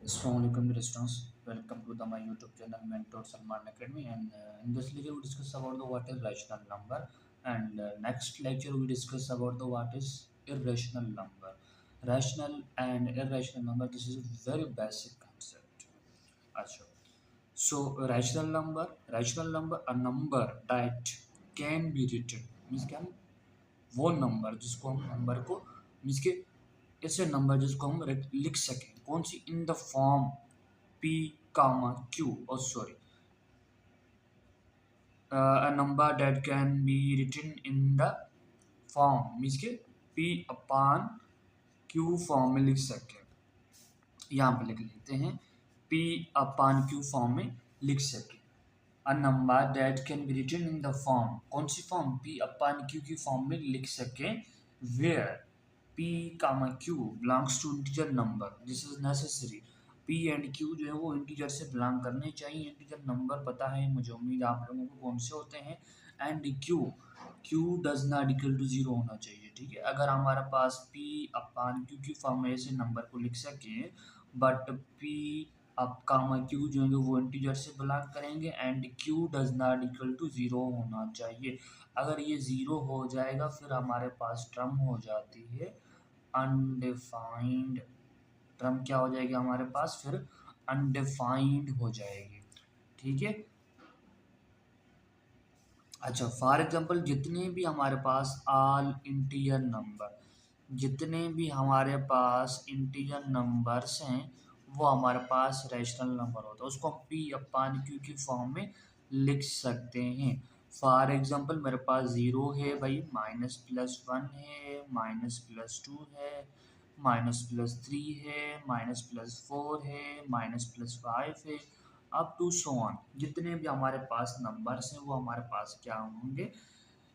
Assalamualaikum listeners, welcome to my YouTube channel Mentor Salman Academy, and in this lecture we discuss about the what is rational number, and next lecture we discuss about the what is irrational number. Rational and irrational number, this is a very basic concept. अच्छा, so rational number a number that can be written means क्या, वो number जिसको हम number को means के ऐसे number जिसको हम लिख सकें कौन सी in the form P comma Q, oh sorry, a number that can be written in the form means के P upon Q फॉर्म में लिख सके। यहाँ पे लिख लेते हैं P upon Q फॉर्म में लिख सके। A number that can be written in the form, कौन सी फॉर्म, P upon Q की फॉर्म में लिख सके, where P comma Q belongs to integer number, this is necessary. P and Q जो है वो इंटीजर से बिलोंग करने चाहिए, इंटीजर नंबर पता है मुझे, उम्मीद आप लोगों को कौन से होते हैं। And Q does not equal to zero होना चाहिए, ठीक है। अगर हमारे पास P अपॉन Q की फॉर्म में ऐसे नंबर को लिख सके, बट P अब कामा Q जो है वो इंटीजर से बिलोंग करेंगे and Q does not equal to zero होना चाहिए। अगर ये जीरो हो जाएगा फिर हमारे पास टर्म हो जाती है अनडिफाइंड। टर्म क्या हो जाएगी हमारे पास फिर, अनडिफाइंड हो जाएगी, ठीक है। अच्छा, फॉर एग्जांपल जितने भी हमारे पास ऑल इंटीजर नंबर, जितने भी हमारे पास इंटीजर नंबर्स हैं वो हमारे पास रैशनल नंबर होता है, उसको हम पी अपान क्यू की फॉर्म में लिख सकते हैं। फॉर एग्जांपल मेरे पास ज़ीरो है भाई, माइनस प्लस वन है, माइनस प्लस टू है, माइनस प्लस थ्री है, माइनस प्लस फोर है, माइनस प्लस फाइव है, अप टू सो ऑन। जितने भी हमारे पास नंबर्स हैं वो हमारे पास क्या होंगे,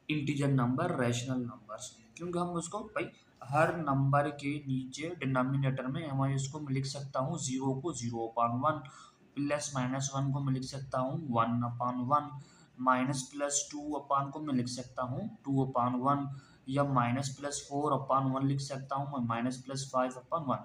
इंटीजर नंबर, रैशनल नंबर्स, क्योंकि हम उसको भाई हर नंबर के नीचे डिनोमिनेटर में मैं इसको मैं लिख सकता हूँ जीरो को zero upon one, plus minus one को मैं लिख सकता हूँ one upon one, minus plus two upon को मैं लिख सकता हूँ टू अपॉन वन, या minus plus four upon one लिख सकता हूँ मैं minus plus five upon one.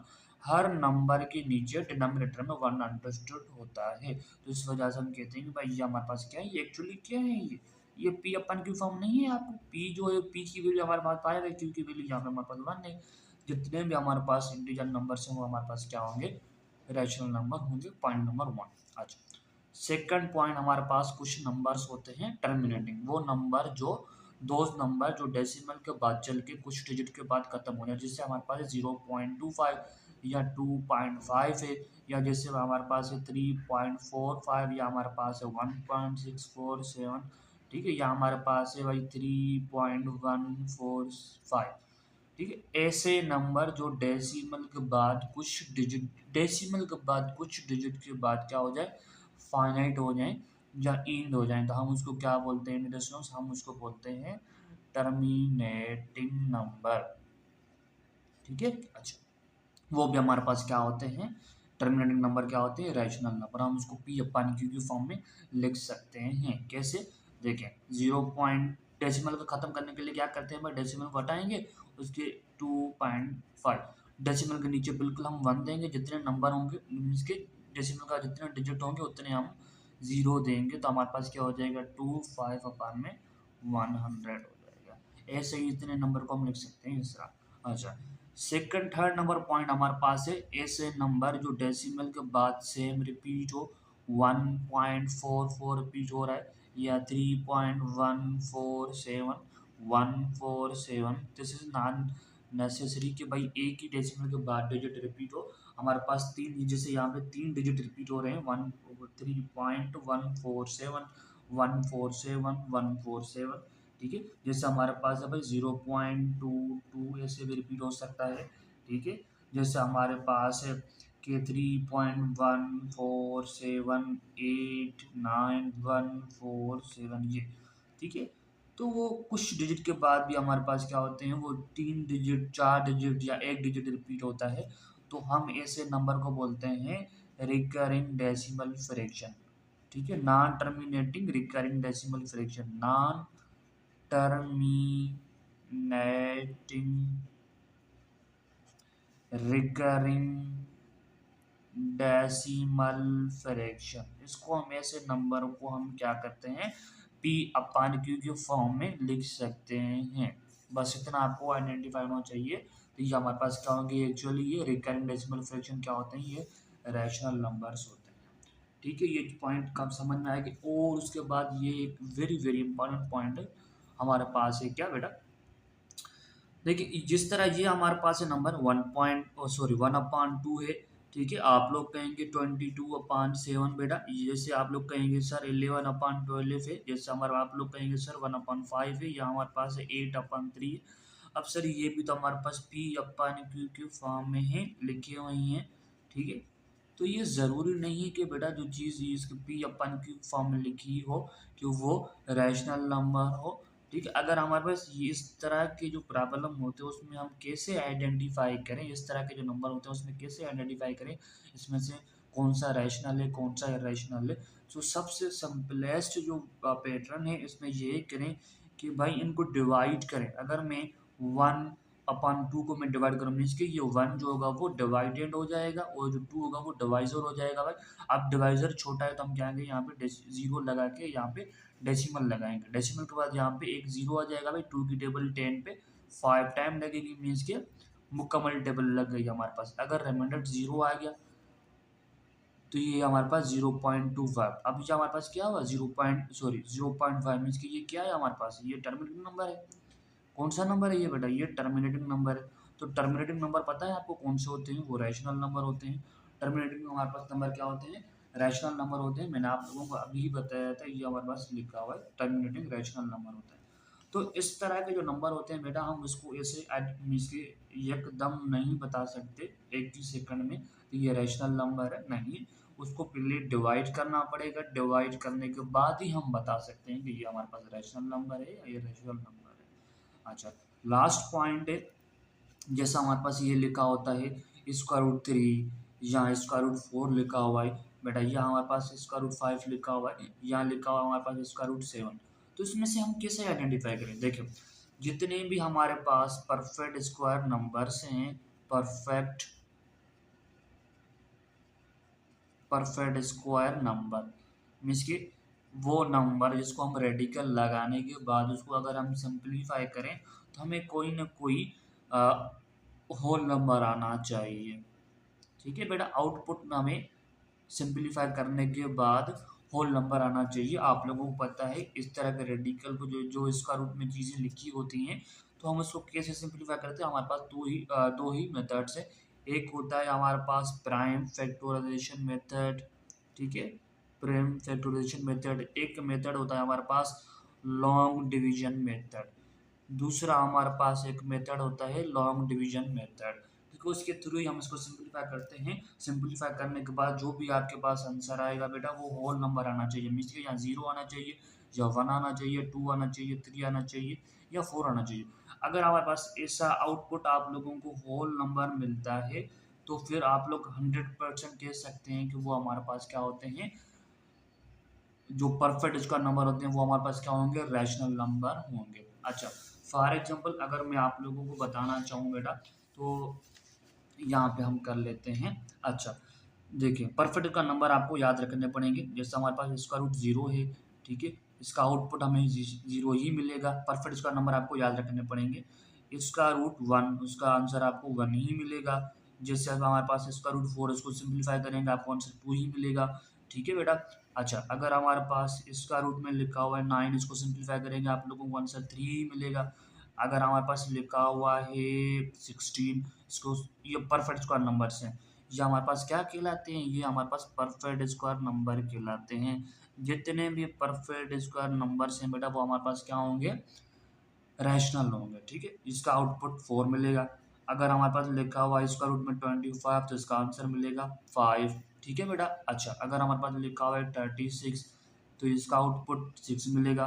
हर नंबर के नीचे डिनोमिनेटर में वन अंडरस्टूड होता है, तो इस वजह से हम कहते हैं कि भाई ये हमारे पास क्या है, ये एक्चुअली क्या है, ये पी अपन क्यू फॉर्म नहीं है। आपको पी जो है, पी की वैल्यू हमारे पास पाएगा, क्यू की वैल्यू यहाँ पे हमारे पास वन है। जितने भी हमारे पास इंटीजर नंबर्स हैं वो हमारे पास क्या होंगे, रैशनल नंबर होंगे। Point number one. अच्छा, सेकंड पॉइंट, हमारे पास कुछ नंबर्स होते हैं टर्मिनेटिंग, वो नंबर जो दोज नंबर जो डेसिमल के बाद चल के कुछ डिजिट के बाद खत्म हो जाए, जिससे हमारे पास 0.25 या 2.5 है, या जैसे हमारे पास है 3.45, या हमारे पास है 1.647, ठीक है, या हमारे पास है भाई 3.145, ठीक है। ऐसे नंबर जो डेसिमल के बाद कुछ डिजिट, डेसिमल के बाद कुछ डिजिट के बाद क्या हो जाए, फाइनाइट हो जाए या एंड हो जाए, तो हम उसको क्या बोलते हैं लिसनर्स, हम उसको बोलते हैं टर्मिनेटिंग नंबर, ठीक है। अच्छा, वो भी हमारे पास क्या होते हैं, टर्मिनेटिंग नंबर क्या होते हैं, रैशनल नंबर। हम उसको पी अपन क्यू की फॉर्म में लिख सकते हैं। कैसे, देखें, जीरो पॉइंट डेसिमल को खत्म करने के लिए क्या करते हैं भाई, डेसिमल को हटाएंगे, उसके 2.5 डेसिमल के नीचे बिल्कुल हम वन देंगे, जितने नंबर होंगे मीन्स के डेसिमल का जितने डिजिट होंगे उतने हम जीरो देंगे, तो हमारे पास क्या हो जाएगा, 25 अपान में 100 हो जाएगा। ऐसे ही इतने नंबर को हम लिख सकते हैं इस तरह। अच्छा, सेकंड थर्ड नंबर पॉइंट हमारे पास है ऐसे नंबर जो डेसिमल के बाद सेम रिपीट हो, 1.44 रिपीट हो रहा है, या 3.147, 147, दिस इज नॉन नेसेसरी कि भाई एक ही डेसिमल के बाद डिजिट रिपीट हो। हमारे पास तीन, जैसे यहाँ पे तीन डिजिट रिपीट हो रहे हैं, 3.147, 147, ठीक है। जैसे हमारे पास है भाई 0.22 ऐसे भी रिपीट हो सकता है, ठीक है। जैसे हमारे पास है कि 3.147819147, ये, ठीक है। तो वो कुछ डिजिट के बाद भी हमारे पास क्या होते हैं, वो तीन डिजिट, चार डिजिट या एक डिजिट रिपीट होता है, तो हम ऐसे नंबर को बोलते हैं रिकरिंग डेसिमल फ्रैक्शन, ठीक है। Non terminating recurring decimal fraction, non terminating recurring decimal fraction. इसको हम ऐसे नंबर को हम क्या करते हैं, पी अपान क्यू के फॉर्म में लिख सकते हैं। बस इतना आपको आइडेंटिफाई होना चाहिए। तो ये हमारे पास क्या होंगे, एक्चुअली ये रिकरिंग डेसिमल फ्रैक्शन क्या होते हैं, ये रैशनल नंबर्स होते हैं। ठीक है, ये पॉइंट कब समझ में आएगी। और उसके बाद ये एक वेरी वेरी इंपॉर्टेंट पॉइंट है हमारे पास है, क्या बेटा, देखिए जिस तरह ये हमारे पास है नंबर 1/2 है। ठीक है, आप लोग कहेंगे 22/7 बेटा। जैसे आप लोग कहेंगे सर 11/12 है। जैसे हमारा आप लोग कहेंगे सर 1/5 है, या हमारे पास है 8/3 है। अब सर ये भी तो हमारे पास पी अपन क्यू के फॉर्म में है, लिखे हुए हैं। ठीक है, तो ये ज़रूरी नहीं है कि बेटा जो चीज़ इसके पी अपन क्यू फॉर्म में लिखी हो कि वो रैशनल नंबर हो। ठीक है, अगर हमारे पास ये इस तरह के जो प्रॉब्लम होते हैं उसमें हम कैसे आइडेंटिफाई करें, इस तरह के जो नंबर होते हैं उसमें कैसे आइडेंटिफाई करें इसमें से कौन सा रैशनल है कौन सा इरेशनल है। तो सबसे सिंपलेस्ट जो पैटर्न है इसमें ये करें कि भाई इनको डिवाइड करें। अगर मैं 1/2 को मैं डिवाइड करूँ, मीन्स कि ये 1 जो होगा वो डिवाइडेड हो जाएगा और जो 2 होगा वो डिवाइजर हो जाएगा भाई। अब डिवाइजर छोटा है तो हम क्या करेंगे, यहाँ पे जीरो लगा के यहाँ पे डेसिमल लगाएंगे। डेसिमल के बाद यहाँ पे एक जीरो आ जाएगा भाई। 2 की टेबल 10 पे 5 टाइम लगेगी, मीन्स के मुकम्मल टेबल लग गई हमारे पास। अगर रिमाइंडर जीरो आ गया तो ये हमारे पास 0.25। अब ये हमारे पास क्या हुआ 0.5, मीन्स कि ये क्या है हमारे पास, ये टर्मिनेटिंग नंबर है। कौन सा नंबर है ये बेटा, ये टर्मिनेटिंग नंबर है। तो टर्मिनेटिंग नंबर पता है आपको कौन से होते हैं, वो रैशनल नंबर होते हैं। टर्मिनेटिंग हमारे पास नंबर क्या होते हैं, रैशनल नंबर होते हैं। मैंने आप लोगों को अभी बताया था, ये हमारे पास लिखा हुआ है टर्मिनेटिंग रैशनल नंबर होता है। तो इस तरह के जो नंबर होते हैं बेटा हम इसको ऐसे इसके एकदम नहीं बता सकते एक ही सेकंड में तो ये रैशनल नंबर है, नहीं। उसको पहले डिवाइड करना पड़ेगा, डिवाइड करने के बाद ही हम बता सकते हैं कि ये हमारे पास रैशनल नंबर है या ये रैशनल नंबर है। अच्छा, लास्ट पॉइंट है, जैसा हमारे पास ये लिखा होता है √3 या √4 लिखा हुआ है बेटा, यहाँ हमारे पास √5 लिखा हुआ है, यहाँ लिखा हुआ है हमारे पास √7। तो इसमें से हम कैसे आइडेंटिफाई करें, देखिए जितने भी हमारे पास परफेक्ट स्क्वायर नंबर्स हैं, perfect perfect square number means कि वो नंबर जिसको हम रेडिकल लगाने के बाद उसको अगर हम सिंप्लीफाई करें तो हमें कोई ना कोई होल नंबर आना चाहिए। ठीक है बेटा, आउटपुट में हमें सिंप्लीफाई करने के बाद होल नंबर आना चाहिए। आप लोगों को पता है इस तरह के रेडिकल को जो जो इसका रूप में चीज़ें लिखी होती हैं तो हम उसको कैसे सिंप्लीफाई करते हैं, हमारे पास दो ही मेथड्स है। एक होता है हमारे पास प्राइम फैक्टराइजेशन मेथड। ठीक है, प्राइम फैक्टराइजेशन मेथड। एक मेथड होता है हमारे पास लॉन्ग डिवीजन मेथड। दूसरा हमारे पास एक मेथड होता है लॉन्ग डिवीजन मेथड, क्योंकि उसके थ्रू ही हम इसको सिंप्लीफाई करते हैं। सिंप्लीफाई करने के बाद जो भी आपके पास आंसर आएगा बेटा वो होल नंबर आना चाहिए, मीन्स कि यहाँ 0 आना चाहिए या 1 आना चाहिए, 2 आना चाहिए, 3 आना चाहिए या 4 आना चाहिए। अगर हमारे पास ऐसा आउटपुट आप लोगों को होल नंबर मिलता है तो फिर आप लोग 100% कह सकते हैं कि वो हमारे पास क्या होते हैं, जो परफेक्ट स्क्वायर नंबर होते हैं वो हमारे पास क्या होंगे, रैशनल नंबर होंगे। अच्छा, फॉर एग्जांपल अगर मैं आप लोगों को बताना चाहूँ बेटा तो यहाँ पे हम कर लेते हैं। अच्छा, देखिए परफेक्ट का नंबर आपको याद रखने पड़ेंगे। जैसे हमारे पास इसका रूट ज़ीरो है, ठीक है, इसका आउटपुट हमें ज़ीरो ही मिलेगा। परफेक्ट का नंबर आपको याद रखने पड़ेंगे। इसका रूट वन, उसका आंसर आपको वन ही मिलेगा। जैसे अब हमारे पास इसका रूट फोर, इसको सिंप्लीफाई करेंगे आपको आंसर टू ही मिलेगा। ठीक है बेटा। अच्छा, अगर हमारे पास इसका रूट में लिखा हुआ है 9, इसको सिंप्लीफाई करेंगे आप लोगों को आंसर 3 ही मिलेगा। अगर हमारे पास लिखा हुआ है 16, इसको, ये परफेक्ट स्क्वायर नंबर्स हैं। ये हमारे पास क्या कहलाते हैं, ये हमारे पास परफेक्ट स्क्वायर नंबर कहलाते हैं। जितने भी परफेक्ट स्क्वायर नंबर्स हैं बेटा वो हमारे पास क्या होंगे, रैशनल होंगे। ठीक है, इसका आउटपुट 4 मिलेगा। अगर हमारे पास लिखा हुआ है इसका रूट में 25 तो इसका आंसर मिलेगा 5। ठीक है बेटा। अच्छा, अगर हमारे पास लिखा हुआ है 36 तो इसका आउटपुट 6 मिलेगा।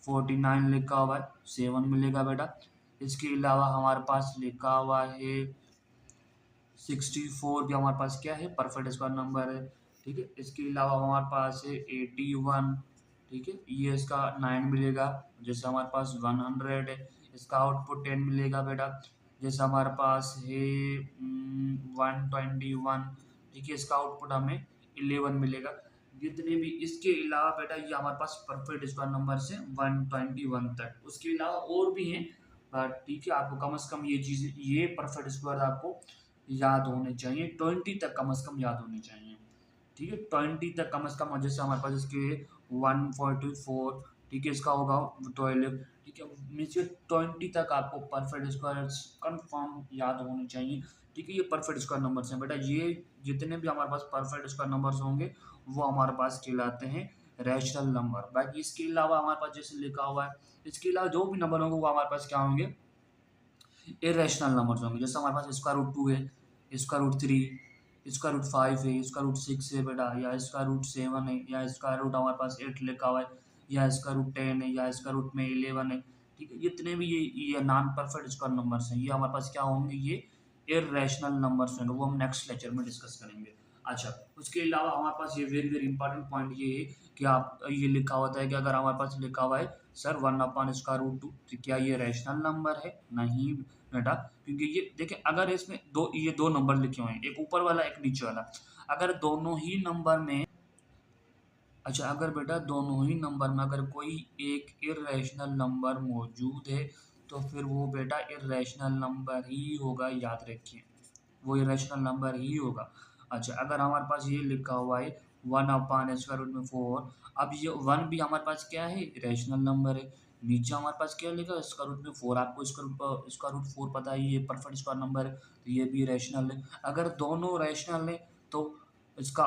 49 लिखा हुआ है 7 मिलेगा बेटा। इसके अलावा हमारे पास लिखा हुआ है 64 भी हमारे पास क्या है, परफेक्ट स्क्वायर नंबर है। ठीक है, इसके अलावा हमारे पास है 81। ठीक है, ये इसका 9 मिलेगा। जैसे हमारे पास 100 है, इसका आउटपुट 10 मिलेगा बेटा। जैसे हमारे पास है 121। ठीक है, इसका आउटपुट हमें 11 मिलेगा। जितने भी इसके अलावा बेटा ये हमारे पास परफेक्ट स्क्वायर नंबर से 121 तक, उसके अलावा और भी हैं, बट ठीक है आपको कम से कम ये चीज़ें, ये परफेक्ट स्क्वायर आपको याद होने चाहिए, 20 तक कम से कम याद होने चाहिए। ठीक है, 20 तक कम से कम, जैसे हमारे पास इसके 144, ठीक है, इसका होगा 12, ठीक है, मीन्स 20 तक आपको परफेक्ट स्क्वायर कंफर्म याद होने चाहिए। ठीक है, ये परफेक्ट स्क्वायर नंबर्स हैं बेटा, ये जितने भी हमारे पास परफेक्ट स्क्वायर नंबर्स होंगे वो हमारे पास कहलाते हैं रैशनल नंबर। बाकी इसके अलावा हमारे पास जैसे लिखा हुआ है, इसके अलावा जो भी नंबर होंगे वो हमारे पास क्या होंगे, इरेशनल नंबर्स होंगे। जैसे हमारे पास स्क्वायर रूट 2 है, स्क्वायर रूट 3, स्क्वायर रूट 5 है, स्क्वायर रूट 6 है बेटा, या स्क्वायर रूट 7 है, या स्क्वायर रूट हमारे पास 8 लिखा हुआ है, या स्क्वायर रूट 10 है, या स्क्वायर रूट में 11 है। ठीक है, जितने भी ये नॉन परफेक्ट स्क्वायर नंबर्स हैं ये हमारे पास क्या होंगे, ये इरेशनल नंबर्स होंगे, वो हम नेक्स्ट लेक्चर में डिस्कस करेंगे। अच्छा, उसके अलावा हमारे पास ये वेरी वेरी इंपॉर्टेंट पॉइंट ये है कि आप ये लिखा होता है कि अगर हमारे पास लिखा हुआ है सर 1/√2, तो क्या ये रैशनल नंबर है? नहीं बेटा, क्योंकि ये देखिए अगर इसमें ये दो नंबर लिखे हुए हैं, एक ऊपर वाला एक नीचे वाला, अगर दोनों ही नंबर में, अच्छा अगर बेटा दोनों ही नंबर में अगर कोई एक इर्रेशनल नंबर मौजूद है तो फिर वो बेटा इर्रेशनल नंबर ही होगा, याद रखिए वो इरेशनल नंबर ही होगा। अच्छा, अगर हमारे पास ये लिखा हुआ है 1/√4, अब ये 1 भी हमारे पास क्या है, इरेशनल नंबर है। नीचे हमारे पास क्या लिखा है, स्क्वायर रूट में 4, आपको स्क्वायर रूट 4 पता है, ये परफेक्ट स्क्वायर नंबर है, तो ये भी रैशनल है। अगर दोनों रैशनल है तो इसका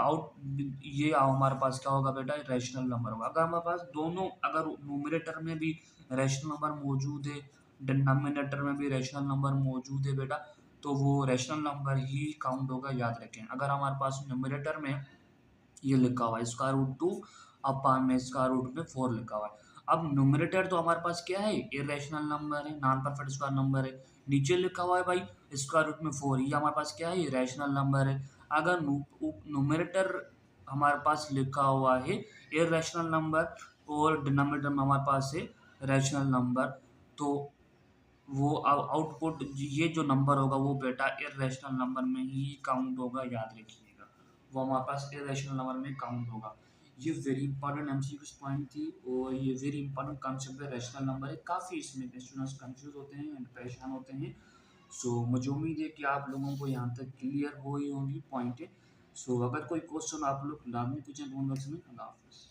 ये हमारे पास क्या होगा बेटा, रैशनल नंबर होगा। अगर हमारे पास दोनों, अगर न्यूमरेटर में भी रैशनल नंबर मौजूद है, डिनोमिनेटर में भी रैशनल नंबर मौजूद है बेटा, तो वो रैशनल नंबर ही काउंट होगा, याद रखें। अगर हमारे पास न्यूमरेटर में ये लिखा हुआ है स्क्वायर रूट 2, अपान में स्क्वायर रूट में 4 लिखा हुआ है। अब न्यूमरेटर तो हमारे पास क्या है, इरेशनल नंबर है, नॉन परफेक्ट स्क्वायर नंबर है। नीचे लिखा हुआ है भाई स्क्वायर रूट में 4, ये हमारे पास क्या है, रैशनल नंबर है। अगर न्यूमरेटर हमारे पास लिखा हुआ है इरेशनल नंबर और डिनोमिनेटर में हमारे पास है रैशनल नंबर, तो वो आउटपुट ये जो नंबर होगा वो बेटा इरेशनल नंबर में ही काउंट होगा, याद रखिएगा, वो हमारे पास इरेशनल नंबर में काउंट होगा। ये वेरी इंपॉर्टेंट एमसीक्यू पॉइंट थी और ये वेरी इंपॉर्टेंट कॉन्सेप्ट है, रैशनल नंबर है। काफ़ी इसमें स्टूडेंट्स कंफ्यूज होते हैं एंड परेशान होते हैं। सो मुझे उम्मीद है कि आप लोगों को यहाँ तक क्लियर हो ही होंगी पॉइंट है। सो अगर कोई क्वेश्चन आप लोग लाजमी पूछें कमेंट बॉक्स में। अल्लाह हाफिज़।